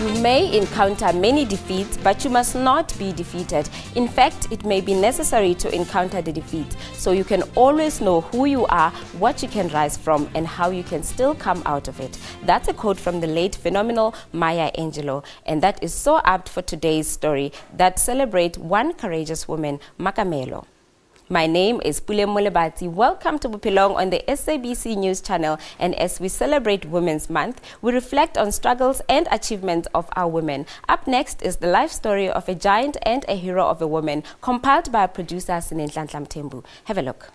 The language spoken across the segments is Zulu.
You may encounter many defeats, but you must not be defeated. In fact, it may be necessary to encounter the defeat, so you can always know who you are, what you can rise from, and how you can still come out of it. That's a quote from the late phenomenal Maya Angelou, and that is so apt for today's story that celebrates one courageous woman, Makamelo. My name is Pule Molebati. Welcome to Bophelong on the SABC News Channel, and as we celebrate Women's Month, we reflect on struggles and achievements of our women. Up next is the life story of a giant and a hero of a woman, compiled by our producer Sinenhlanhla Mthembu. Have a look.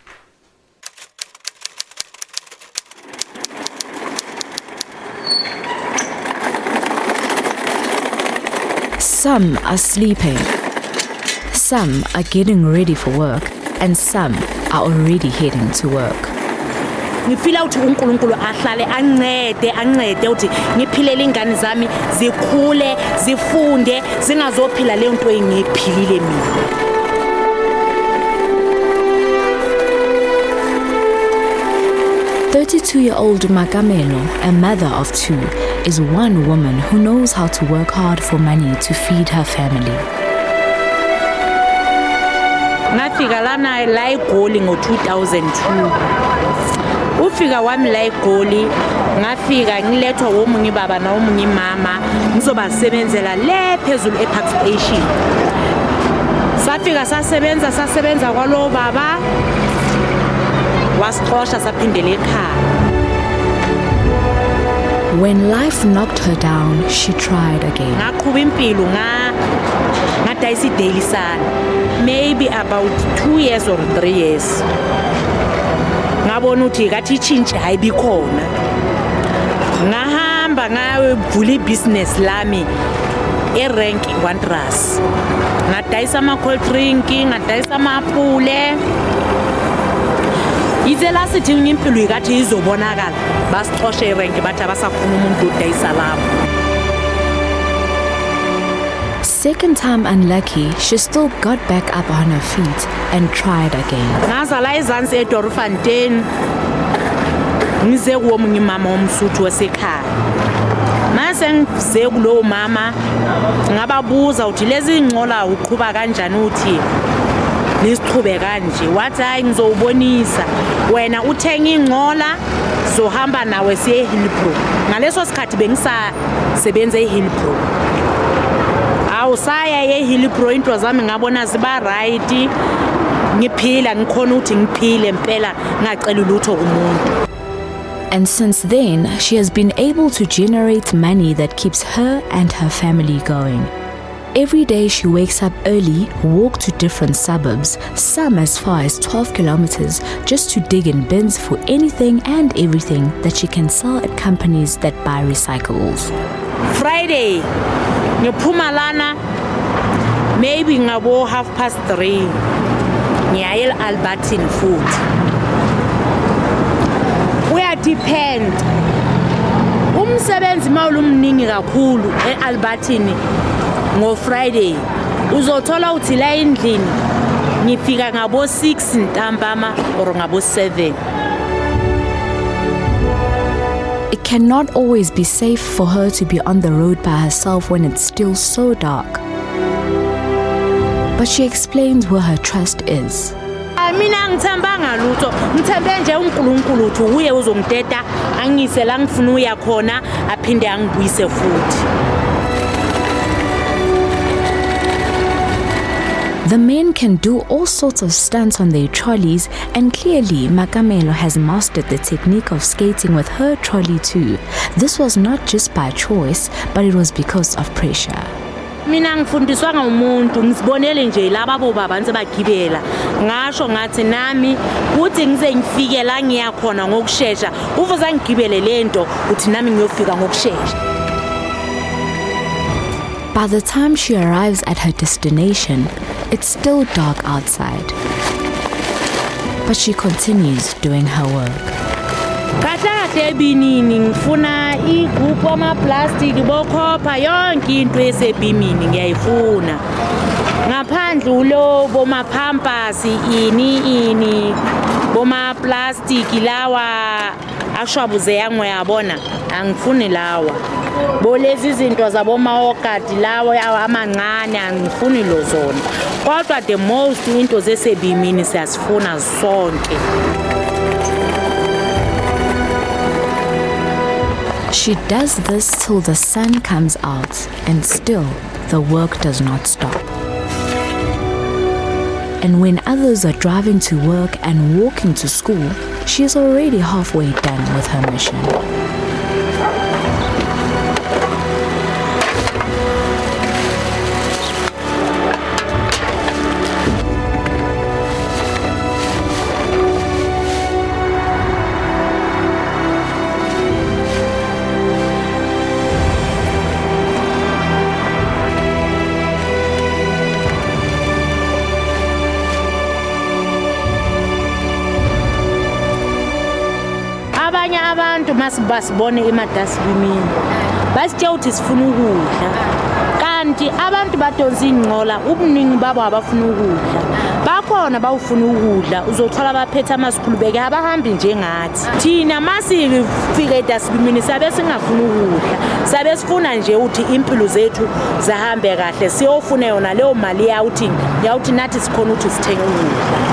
Some are sleeping, some are getting ready for work, and some are already heading to work. Ngifila uthi uNkulunkulu ahlale ancede uthi ngiphilele ingane zami zikhule zifunde zingazophila le nto engiphilile mina. "32-year-old Makamelo, a mother of two, is one woman who knows how to work hard for money to feed her family. Ngafika lana la eGoli ngo2002. Ufika wami la eGoli, ngafika ngilethwa womunye baba na womunye mama ngizobasebenzela le phezulu ePark Station. Safika sasebenza kwalo baba wasixosha saphindele ekhaya. When life knocked her down, she tried again. Ngaqhuba impilo ngadayisa daily sana. Maybe about 2 years or 3 years. Ngabona uthi kathi change hayibi khona. Ngahamba ngavula business lami erank Wonders. Ngadayisa ama cold drink, ngadayisa ama apple. Ize la sithi ngimpilo ikathi izobonakala. Basixoshe erank bathi abasafuna umuntu odayisa lapho. Second time unlucky, she still got back up on her feet and tried again. Ngazala ezansi eDorfontein. Ngize kuwomunye mama omSuthu wasekhaya. Mase ngize kulo mama ngababuza uthi lezi ngcola uqhuba kanjani uthi lisiqhube kanje. Wathi hayi ngizobonisa. Wena uthenga ingcola zohamba nawe siye eHillbrook. Ngaleso sikhathi bengisasebenza eHillbrook. Awusaya eHillbrook into zami ngabona ziba right. Ngiphila ngikhona uthi ngiphile impela ngacela ulutho kumuntu. And since then, she has been able to generate money that keeps her and her family going. Every day she wakes up early, walk to different suburbs, some as far as 12 kilometers, just to dig in bins for anything and everything that she can sell at companies that buy recyclables. Friday, ngiphuma lana maybe ngabo 3:30. Ngiyayela Albertine food. Where depend. Umsebenzi mawulumningi kakhulu eAlbertine ngo Friday. Uzothola uthi la endlini ngifika ngabo 6 ntambama or ngabo 7. It cannot always be safe for her to be on the road by herself when it's still so dark. But she explains where her trust is. Mina ngithembanga lutho, ngithembe nje uNkulunkulu uthi uye uzongiteta angise la ngifuna uya khona aphinde angibuyise futhi. The men can do all sorts of stunts on their trolleys, and clearly Makamelo has mastered the technique of skating with her trolley too. This was not just by choice, but it was because of pressure. Mina ngifundiswa ngumuntu ngisibonele nje laba baba bantu bagibela ngasho ngathi nami uthi ngize ngifike la ngiya khona ngokusheshsha uvuza ngigibele lento uthi nami ngiyofika ngokusheshsha. By the time she arrives at her destination, it's still dark outside. But she continues doing her work. Kahle ebinini ngifuna igroup ama plastic bokhopha yonke into esebimini ngiyayifuna. Ngaphandle ulo boma pampers ini boma plastic lawa ashwabuze yangu yabona angifuni lawa bolezi izinto zaboma okadi lawa amancane angifuni lozona kodwa the most into zesebimini siyasifuna sonke. She does this till the sun comes out, and still the work does not stop. And when others are driving to work and walking to school, she is already halfway done with her mission. Abanye abantu masibasibone emadasibimini basitya uthi sifuna ukudla kanti abantu badonsa ingcola ubuningi babo abafuna ukudla bakhona bawufuna ukudla uzothola baphethe amasikhulubeke abahambi njengathi thina masifika edasibimini sabe singafuna ukudla sabe sifuna nje uthi impilo zethu zahambe kahle siyofuna yona leyo mali yawuthi nathi sikhona ukuthi sithenge ukudla.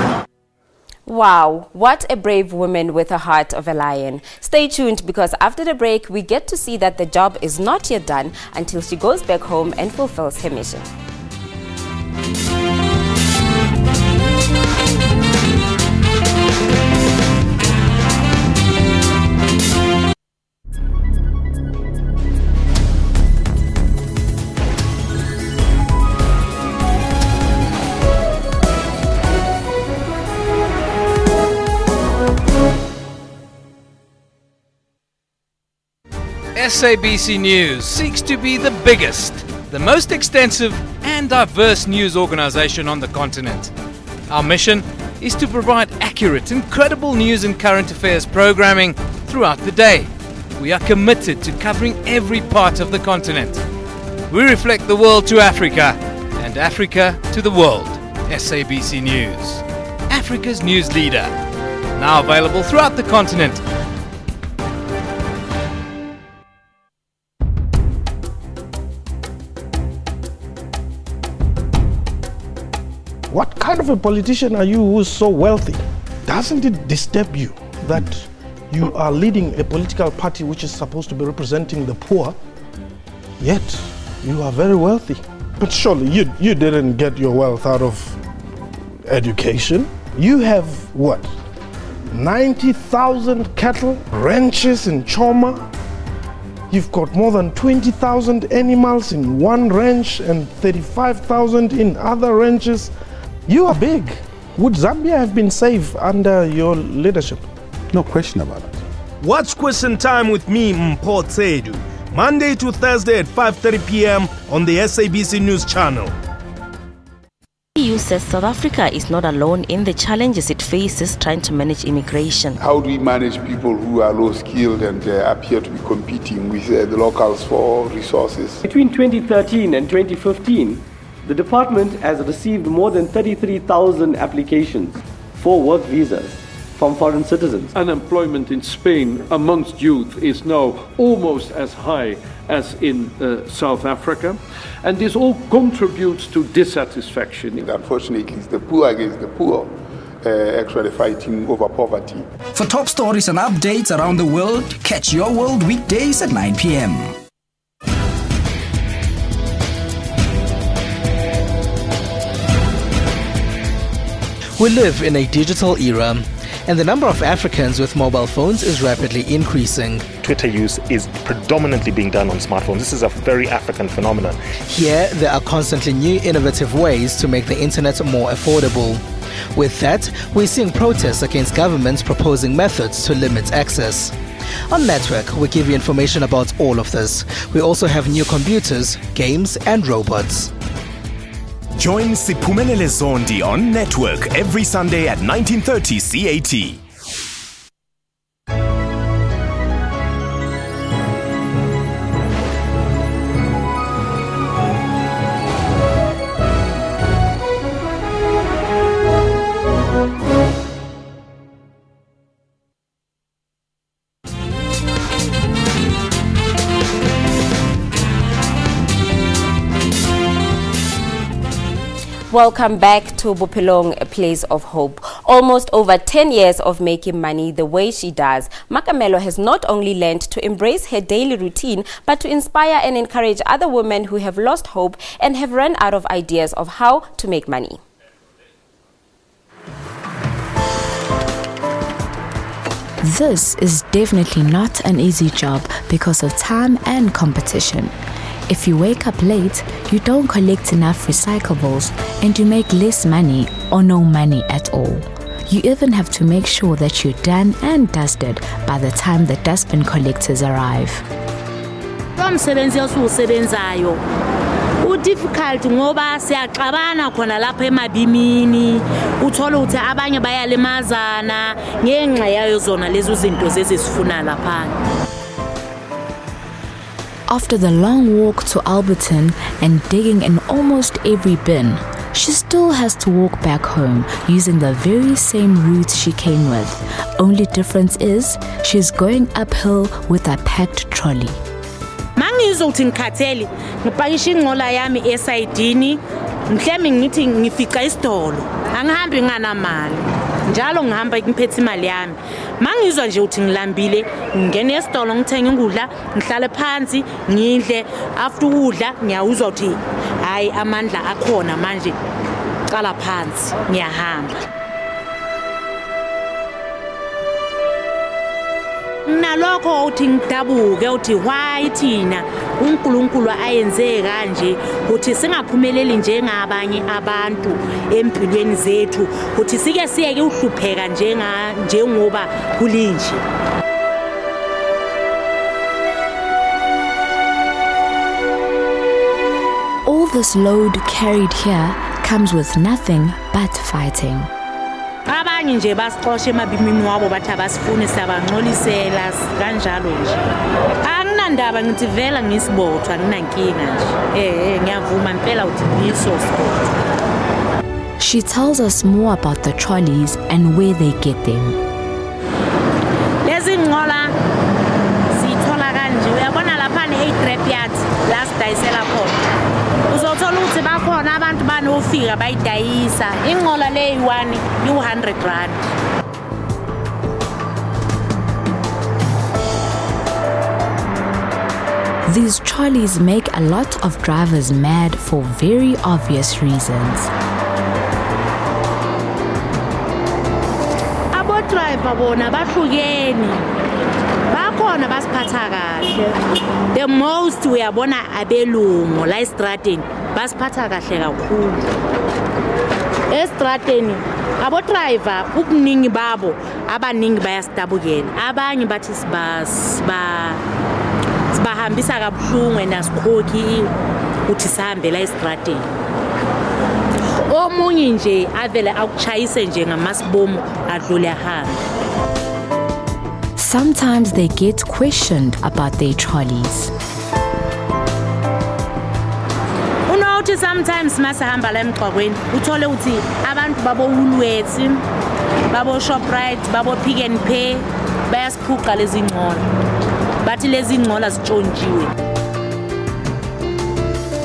Wow, what a brave woman with a heart of a lion. Stay tuned because after the break, we get to see that the job is not yet done until she goes back home and fulfills her mission. SABC News seeks to be the biggest, the most extensive and diverse news organization on the continent. Our mission is to provide accurate and credible news and current affairs programming throughout the day. We are committed to covering every part of the continent. We reflect the world to Africa and Africa to the world. SABC News, Africa's news leader. Now available throughout the continent. What kind of a politician are you who's so wealthy? Doesn't it disturb you that you are leading a political party which is supposed to be representing the poor, yet you are very wealthy? But surely you didn't get your wealth out of education. You have what? 90,000 cattle ranches in Choma. You've got more than 20,000 animals in one ranch and 35,000 in other ranches. You are big. Would Zambia have been safe under your leadership? No question about it. Watch Question Time with me, Mpho Tsedu, Monday to Thursday at 5:30 p.m. on the SABC News channel. The EU says South Africa is not alone in the challenges it faces trying to manage immigration. How do we manage people who are low skilled and appear to be competing with the locals for resources? Between 2013 and 2015, the department has received more than 33,000 applications for work visas from foreign citizens. Unemployment in Spain amongst youth is now almost as high as in South Africa, and this all contributes to dissatisfaction. Unfortunately, it's the poor against the poor actually fighting over poverty. For top stories and updates around the world, catch Your World weekdays at 9 p.m. We live in a digital era, and the number of Africans with mobile phones is rapidly increasing. Twitter use is predominantly being done on smartphones. This is a very African phenomenon. Here, there are constantly new innovative ways to make the internet more affordable. With that, we're seeing protests against governments proposing methods to limit access. On Network, we give you information about all of this. We also have new computers, games and robots. Join Siphumelele Zondi on Network every Sunday at 19:30 CAT. Welcome back to Bophelong, a place of hope. Almost over 10 years of making money the way she does, Makamelo has not only learned to embrace her daily routine, but to inspire and encourage other women who have lost hope and have run out of ideas of how to make money. This is definitely not an easy job because of time and competition. If you wake up late, you don't collect enough recyclables and you make less money or no money at all. You even have to make sure that you're done and dusted by the time the dustbin collectors arrive. Difficult ngoba siyaxabana khona lapha emabimini uthola ukuthi abanye bayalimazana ngenxa yayo zona lezo zinto zezisifuna lapha. After the long walk to Alberton and digging in almost every bin, she still has to walk back home using the very same route she came with. Only difference is she's going uphill with a packed trolley. Mangizothi ngikhatheli ngipakisha ingcola yami esayidini mhlemi ngithi ngifica isitolo angihambi nganamali njalo ngihamba ngiphethe imali yami mangizwa nje uthi ngilambile ngene esitolo ngithenga ingudla ngihlale phansi ngidle after ukudla ngiyawuzwa uthi hayi amandla akhona manje qala phansi ngiyahamba. Nalokho uthi ngidabuke uthi why thina uNkulunkulu ayenze kanje uthi singaphumeleli njengabanye abantu empilweni zethu uthi sike siyeke uhlupheka njengoba kulinje. All this load carried here comes with nothing but fighting. Abanye nje basixoshe emabimini wabo bathi abasifuni siyabangcolisela kanjalo nje. Anginandaba ngithi vela ngisibothwa anginankinga nje. Ngiyavuma impela uthi ngisosibotha. She tells us more about the trolleys and where they get them. Lezi ngcola sithola kanje uyabona lapha ne-trap yard last dayisela khona. Uzothola ukuthi bakhona abantu banofika bayidayisa ingcola leyi-1 yi-100 rand. These trolleys make a lot of drivers mad for very obvious reasons. Abo driver bona bahlukeni. Bakhona basiphatha kahle. The most uyabona abelungu la estradeni basiphatha kahle kakhulu. Estradeni abo driver ukuningi babo abaningi bayastabukela. Abanye bathi sibahambisa kabuhlungu enasikhokhi uthi sihambe la estradeni. Omunye nje avele akuchayise nje ngamasibomu adlule ahamba. Sometimes they get questioned about their trolleys. Unothi sometimes masahamba la emgqakweni uthole uthi abantu babo Woolworths, babo Shoprite, babo Pick n Pay bayasiphuqa lezi ngcola. Bathi lezi ngcola zitshontshiwe.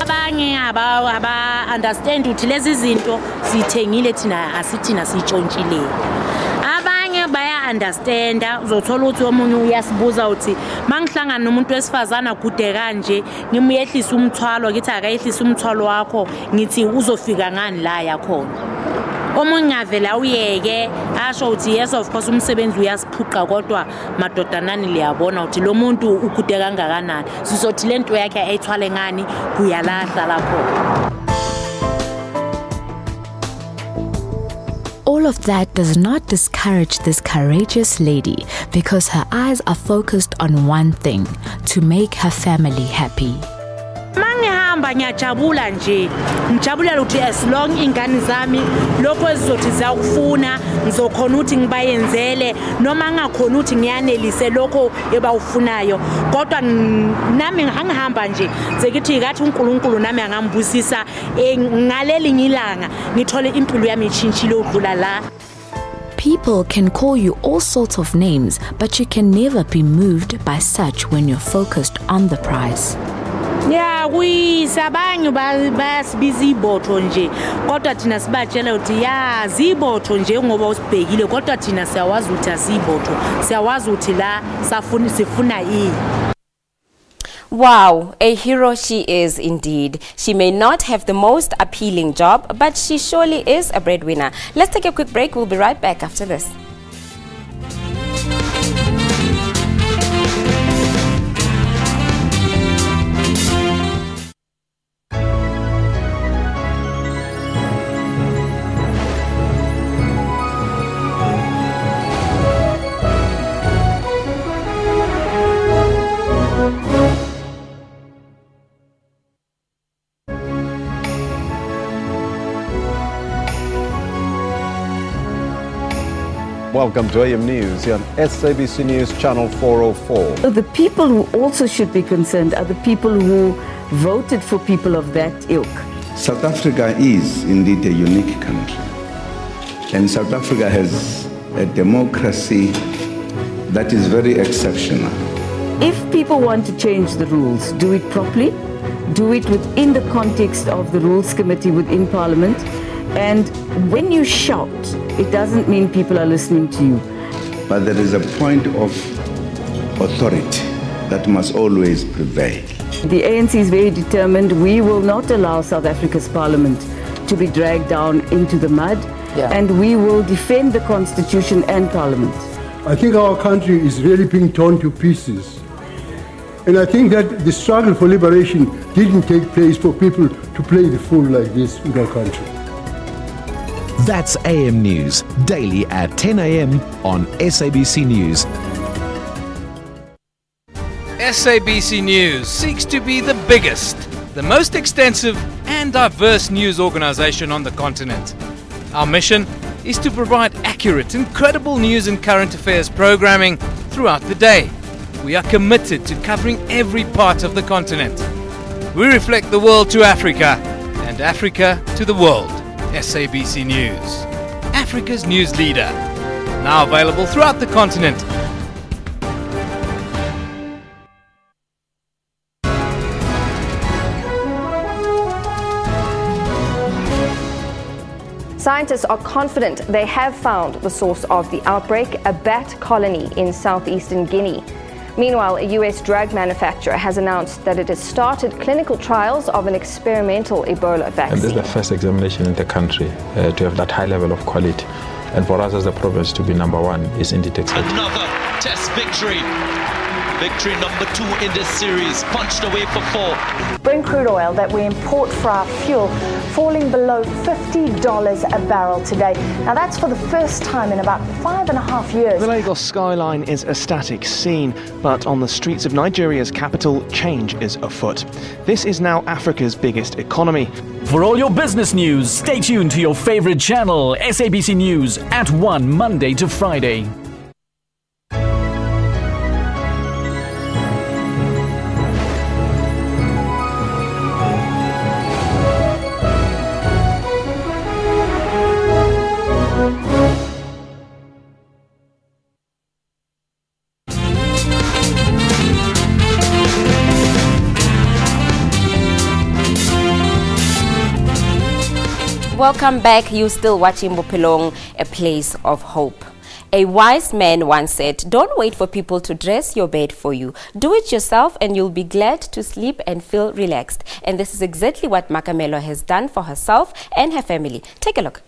Abanye aba understand uthi lezi zinto sithengile thina asithina sitshontshileyo. Baya understand uzothola ukuthi omunye uyasibuza uthi mangihlangana nomuntu wesifazana kude kanje ngimuyehlisa umthwalo ngithi akayehlisa umthwalo wakho ngithi uzofika ngani la yakhona. Omunye avela uyeke asho uthi yes of course umsebenzi uyasiphuqa kodwa madodanani liyabona uthi lo muntu ukude kangakanani sizothi lento yakhe ayithwale ngani kuyalahla lapho. All of that does not discourage this courageous lady because her eyes are focused on one thing, to make her family happy. Mangihamba ngiyajabula nje ngijabulela ukuthi as long ingane zami lokho ezizothi ziyakufuna ngizokhona ukuthi ngibayenzele noma ngakhona ukuthi ngiyanelise lokho ebawufunayo kodwa nami ngihamba nje sekithi ngathi uNkulunkulu nami angambusisa ngaleli ngilanga ngithole impilo yami itshintshile udlula la. People can call you all sorts of names, but you can never be moved by such when you're focused on the prize. Yeah, we sabanye bayasibiza ibotho nje kodwa thina sibatshela ukuthi ya zibotho nje ngoba usibhekile kodwa thina siyawazi ukuthi azibotho siyawazi ukuthi la sifuna yini. Wow, a hero she is indeed. She may not have the most appealing job, but she surely is a breadwinner. Let's take a quick break. We'll be right back after this. Welcome to AM News here on SABC News Channel 404. The people who also should be concerned are the people who voted for people of that ilk. South Africa is indeed a unique country. And South Africa has a democracy that is very exceptional. If people want to change the rules, do it properly, do it within the context of the Rules Committee within Parliament. And when you shout, it doesn't mean people are listening to you. But there is a point of authority that must always prevail. The ANC is very determined. We will not allow South Africa's Parliament to be dragged down into the mud. And we will defend the Constitution and Parliament. I think our country is really being torn to pieces. And I think that the struggle for liberation didn't take place for people to play the fool like this in our country. That's AM News, daily at 10 a.m. on SABC News. SABC News seeks to be the biggest, the most extensive and diverse news organisation on the continent. Our mission is to provide accurate and credible news and current affairs programming throughout the day. We are committed to covering every part of the continent. We reflect the world to Africa and Africa to the world. SABC News, Africa's news leader. Now available throughout the continent. Scientists are confident they have found the source of the outbreak, a bat colony in southeastern Guinea. Meanwhile, a US drug manufacturer has announced that it has started clinical trials of an experimental Ebola vaccine. And this is the first examination in the country to have that high level of quality. And for us as the province to be number one is indeed exciting. Another test victory. Victory number 2 in this series, punched away for 4. Brent crude oil that we import for our fuel falling below $50 a barrel today. Now that's for the first time in about 5.5 years. The Lagos skyline is a static scene, but on the streets of Nigeria's capital, change is afoot. This is now Africa's biggest economy. For all your business news, stay tuned to your favorite channel, SABC News, at 1 Monday to Friday. Welcome back. You're still watching Bophelong, a place of hope. A wise man once said, don't wait for people to dress your bed for you. Do it yourself and you'll be glad to sleep and feel relaxed. And this is exactly what Makamelo has done for herself and her family. Take a look.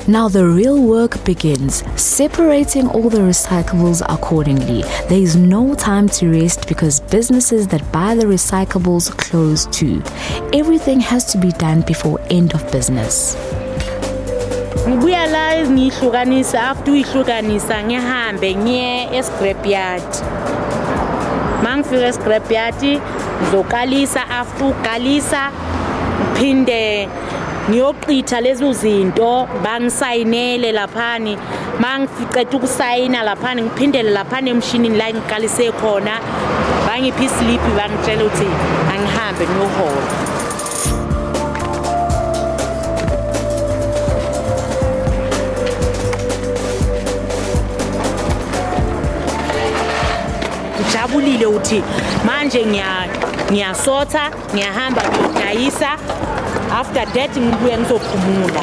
Now the real work begins, separating all the recyclables accordingly. There is no time to rest because businesses that buy the recyclables close too. Everything has to be done before end of business. Realize ngihlukanisa after uyihlukanisa ngihambe ngiye e-scrapyard. Mangifika e-scrapyard ngizokalisa after ukalisa phinde ngiyoqitha lezo zinto bangisayinele laphani mangificethe ukusayina laphani ngiphindele laphani emshinini la ngikalise khona bangiphi slip bangitshela ukuthi angihambe ngiyohola. ngijabulile uthi manje ngiyasotha ngiyahamba ngiyadayisa after that ngibuye ngizophumula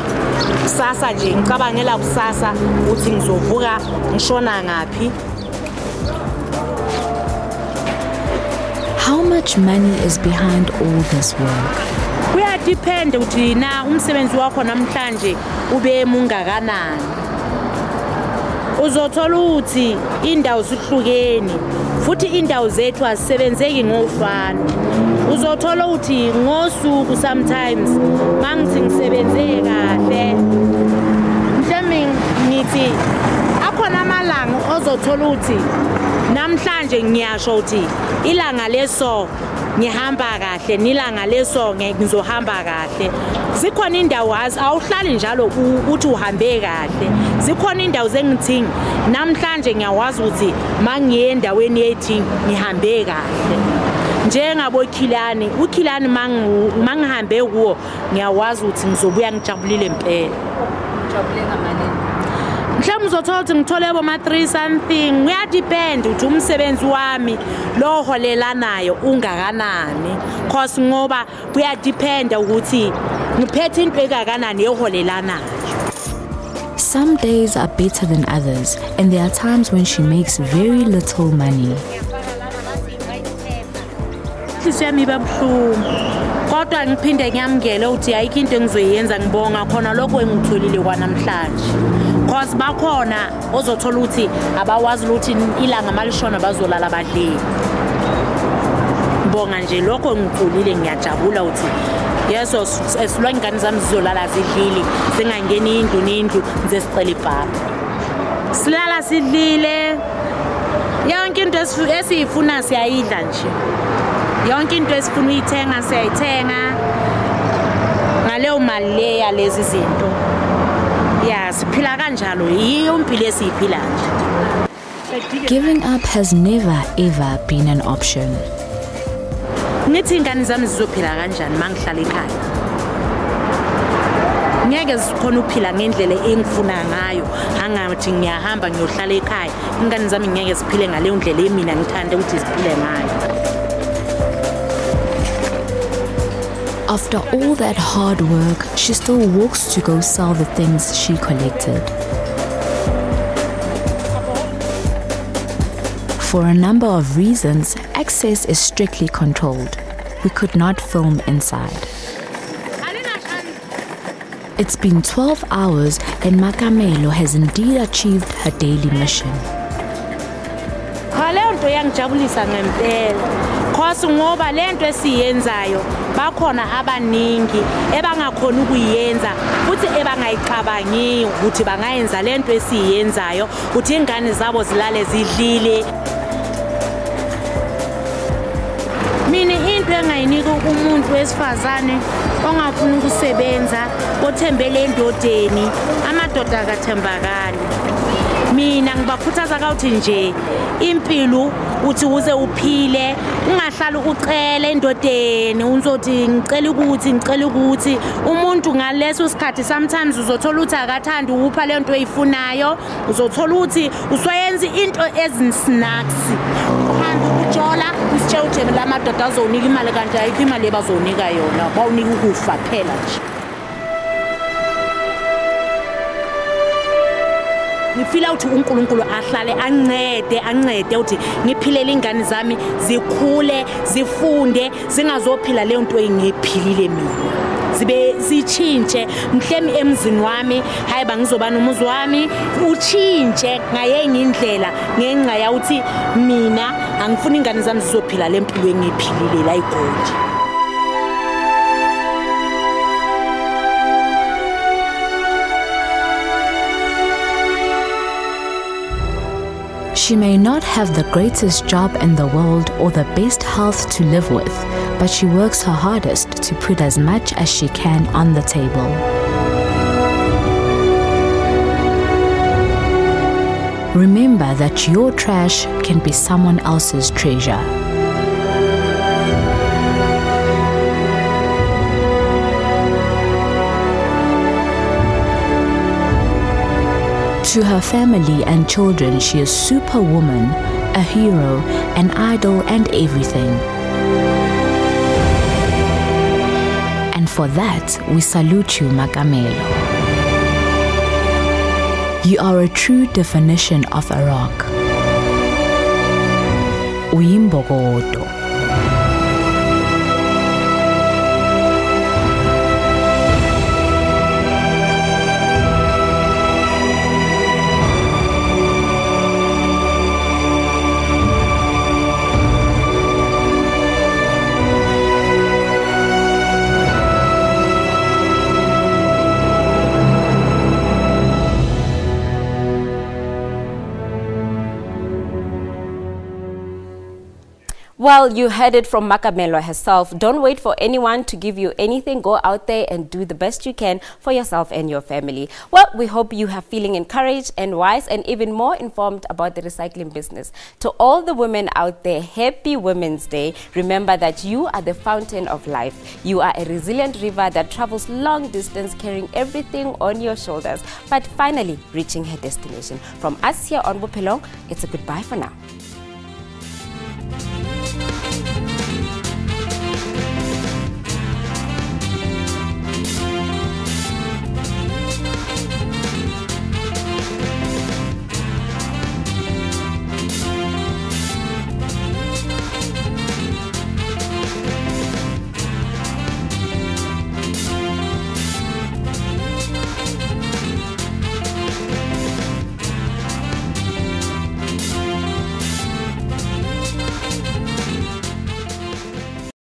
kusasa nje ngicabangela kusasa uthi ngizovuka ngishona ngaphi. How much money is behind all this work? Kuyadepend uthi na umsebenzi wakho namhlanje ube mungakanani. Uzothola ukuthi indawo zihlukene futhi indawo zethu asebenzeki ngofana. Uzothola ukuthi ngosuku sometimes mangithi ngisebenze kahle mhlawumbe ngithi akhona amalanga ozothola ukuthi namhlanje ngiyasho ukuthi ilanga leso ngihamba kahle nilanga leso ngizohamba kahle. Zikhona indawo awuhlali njalo uthi uhambe kahle. Zikhona indawo zengithi namhlanje ngiyawazi ukuthi mangiye endaweni yethi ngihambe kahle. Njengabo Khilani, uKhilani mangihambe kuwo ngiyawazi ukuthi ngizobuya ngijabulile impela. Ngijabule ngamalini? Mhlawumbe uzothola ukuthi ngithole boma 3 something. Kuyadepend ukuthi umsebenzi wami lo holelanayo ungakanani. Cause ngoba kuyadepend ukuthi ngiphethe into engakanani eholelanayo. Some days are better than others, and there are times when she makes very little money. Siyami babhlungu. Kodwa ngiphinde ngiyamngele ukuthi ayikho into engizoyenza ngibonga khona lokho engitholile kwanamhlanje. Cause bakhona ozothola ukuthi abawazi ukuthi ilanga malishona bazolala badlile. Ngibonga nje lokho ngitholile ngiyajabula ukuthi yeso esilwa ingane zami zizolala zidlile singangeni indlu nendlu ngize sicela ibhaba. Silala sidlile. Yonke into esifuna siyayidla nje. Yonke into esifuna uyithenga siyayithenga ngaleyo mali le yalezi zinto. Siphila kanjalo yiyo impilo esiyiphila nje. Giving up has never ever been an option. Ngithi ingane zami zizophila kanjani mangihlala ekhaya? Ngeke sikhona ukuphila ngendlela engifuna ngayo angathi ngiyahamba ngiyohlala ekhaya. Ingane zami ngeke siphile ngaleyo ndlela emina ngithanda ukuthi siphile ngayo. After all that hard work, she still walks to go sell the things she collected. For a number of reasons, access is strictly controlled. We could not film inside. It's been 12 hours and Makamelo has indeed achieved her daily mission. Cause ngoba lento esiyenzayo bakhona abaningi ebangakhona ukuyenza futhi ebangayicabangi ukuthi bangayenza lento esiyenzayo ukuthi ingane zabo zilale zidlile. Mina into engayinika umuntu wesifazane ongafuna ukusebenza othembele endodeni amadoda akathembakali. Mina ngibakhuthaza ukuthi nje impilo uthi uze uphile ungahlala ucela endodeni uzothi ngicela ukuthi umuntu ngaleso sikhathi sometimes uzothola ukuthi akathandi upha le nto oyifunayo uzothola ukuthi usoyenza into ezinsnacks uhamba ujola usitshe uthi la madoda azonika imali kanti ayikho imali ebazonika yona bawunika ukufa phela nje. Ngifila ukuthi uNkulunkulu ahlale ancede ukuthi ngiphilele ingane zami zikhule zifunde zingazophila leyo nto engiphilile mina zibe zichintshe mhlemi emzini wami hayi bangizoba nomuzi wami uchintshe ngayenye indlela ngenxa ya ukuthi mina angifuni ingane zami zizophila lempilo engiphilile la igodi. She may not have the greatest job in the world or the best health to live with, but she works her hardest to put as much as she can on the table. Remember that your trash can be someone else's treasure. To her family and children, she is superwoman, a hero, an idol, and everything. And for that, we salute you, Makamelo. You are a true definition of a rock. Uyimbokodo. Well, you heard it from Makamelo herself. Don't wait for anyone to give you anything. Go out there and do the best you can for yourself and your family. Well, we hope you are feeling encouraged and wise and even more informed about the recycling business. To all the women out there, happy Women's Day. Remember that you are the fountain of life. You are a resilient river that travels long distance, carrying everything on your shoulders, but finally reaching her destination. From us here on Bophelong, it's a goodbye for now.